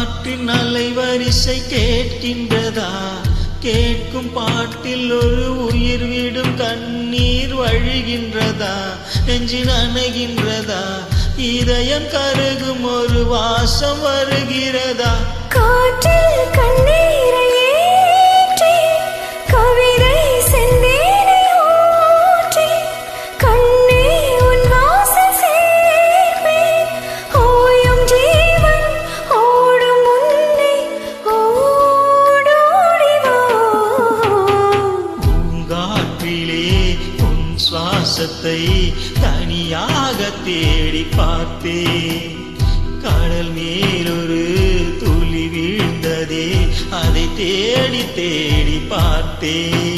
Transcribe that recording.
காற்றின் அலைவரிசை கேட்கின்றதா? கேட்கும் பாட்டில் ஒரு உயிர் விடும் கண்ணீர் வழிகின்றதா? நெஞ்சில் அணைகின்றதா? இதயம் கருகும் ஒரு வாசம் வருகிறதா? காற்றில் கண்ணீரை ஏற்றி கவிதை செந்தேனை ஊற்றி கண்ணே உன் வாசல் சேர்ப்பேன். ஓயும் ஜீவன் ஓடும் முன்னே ஓடோடி வா. பூங்காற்றிலே உன் சுவாசத்தை தனியாக தேடி பார்த்தேன். கடல் மேலொரு துளி வீழ்ந்ததே, அதை தேடி தேடி பார்த்தேன்.